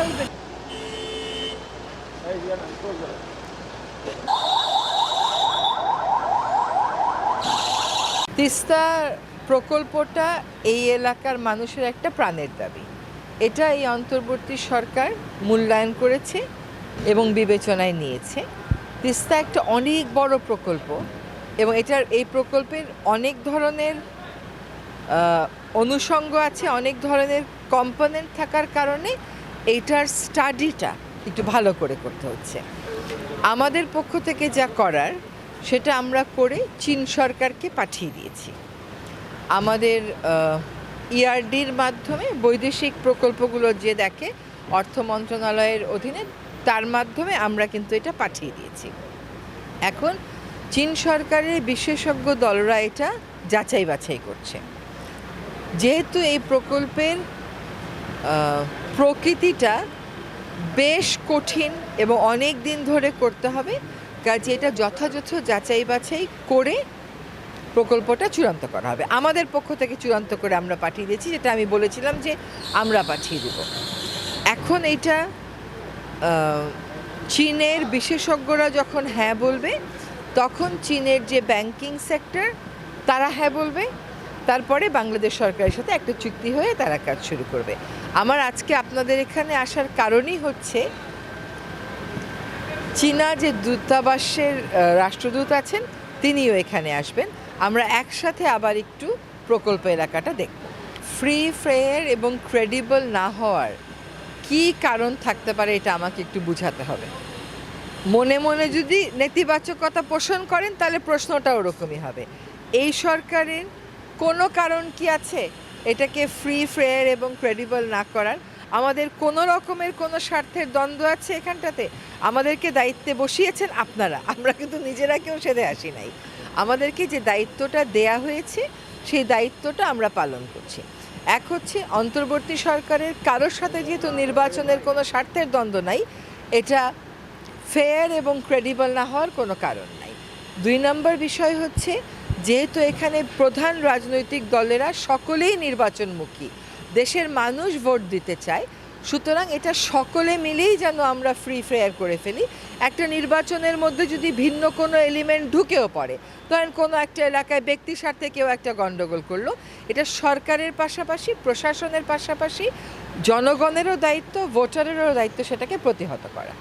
হইবে। তিস্তা প্রকল্পটা এই এলাকার মানুষের একটা প্রাণের দাবি। এটা এই অন্তর্বর্তী সরকার মূল্যায়ন করেছে এবং বিবেচনায় নিয়েছে। তিস্তা একটা অনেক বড় প্রকল্প এবং এই প্রকল্পের অনেক ধরনের অনুষঙ্গ আছে, অনেক ধরনের কম্পোনেন্ট থাকার কারণে এইটার স্টাডিটা একটু ভালো করে করতে হচ্ছে। আমাদের পক্ষ থেকে যা করার সেটা আমরা করে চীন সরকারকে পাঠিয়ে দিয়েছি। আমাদের ইআরডির মাধ্যমে বৈদেশিক প্রকল্পগুলো যে দেখে অর্থ মন্ত্রণালয়ের অধীনে, তার মাধ্যমে আমরা কিন্তু এটা পাঠিয়ে দিয়েছি। এখন চীন সরকারের বিশেষজ্ঞ দলরা এটা যাচাই বাছাই করছে। যেহেতু এই প্রকল্পের প্রকৃতিটা বেশ কঠিন এবং অনেক দিন ধরে করতে হবে, কাজে এটা যথাযথ যাচাই বাছাই করে প্রকল্পটা চূড়ান্ত করা হবে। আমাদের পক্ষ থেকে চূড়ান্ত করে আমরা পাঠিয়ে দিয়েছি, যেটা আমি বলেছিলাম যে আমরা পাঠিয়ে দেব। এখন এটা চীনের বিশেষজ্ঞরা যখন হ্যাঁ বলবে, তখন চীনের যে ব্যাংকিং সেক্টর তারা হ্যাঁ বলবে, তারপরে বাংলাদেশ সরকারের সাথে একটা চুক্তি হয়ে তারা কাজ শুরু করবে। আমার আজকে আপনাদের এখানে আসার কারণই হচ্ছে চীনা যে দূতাবাসের রাষ্ট্রদূত আছেন তিনিও এখানে আসবেন। আমরা একসাথে আবার একটু প্রকল্প এলাকাটা দেখব। ফ্রি ফেয়ার এবং ক্রেডিবল না হওয়ার কি কারণ থাকতে পারে এটা আমাকে একটু বুঝাতে হবে। মনে মনে যদি নেতিবাচকতা পোষণ করেন তাহলে প্রশ্নটা ওরকমই হবে। এই সরকারের কোনো কারণ কি আছে এটাকে ফ্রি ফেয়ার এবং ক্রেডিবল না করার? আমাদের কোনো রকমের কোনো স্বার্থের দ্বন্দ্ব আছে এখানটাতে? আমাদেরকে দায়িত্বে বসিয়েছেন আপনারা, আমরা কিন্তু নিজেরা কেউ সেদে আসি নাই। আমাদেরকে যে দায়িত্বটা দেয়া হয়েছে সেই দায়িত্বটা আমরা পালন করছি। এক হচ্ছে অন্তর্বর্তী সরকারের কারোর সাথে যেহেতু নির্বাচনের কোনো স্বার্থের দ্বন্দ্ব নাই, এটা ফেয়ার এবং ক্রেডিবল না হওয়ার কোনো কারণ নাই। 2 নম্বর বিষয় হচ্ছে যেহেতু এখানে প্রধান রাজনৈতিক দলেরা সকলেই নির্বাচনমুখী, দেশের মানুষ ভোট দিতে চায়, সুতরাং এটা সকলে মিলেই যেন আমরা ফ্রি ফেয়ার করে ফেলি। একটা নির্বাচনের মধ্যে যদি ভিন্ন কোনো এলিমেন্ট ঢুকেও পড়ে, ধরেন কোনো একটা এলাকায় ব্যক্তি স্বার্থে কেউ একটা গণ্ডগোল করলো, এটা সরকারের পাশাপাশি প্রশাসনের পাশাপাশি জনগণেরও দায়িত্ব, ভোটারেরও দায়িত্ব সেটাকে প্রতিহত করা।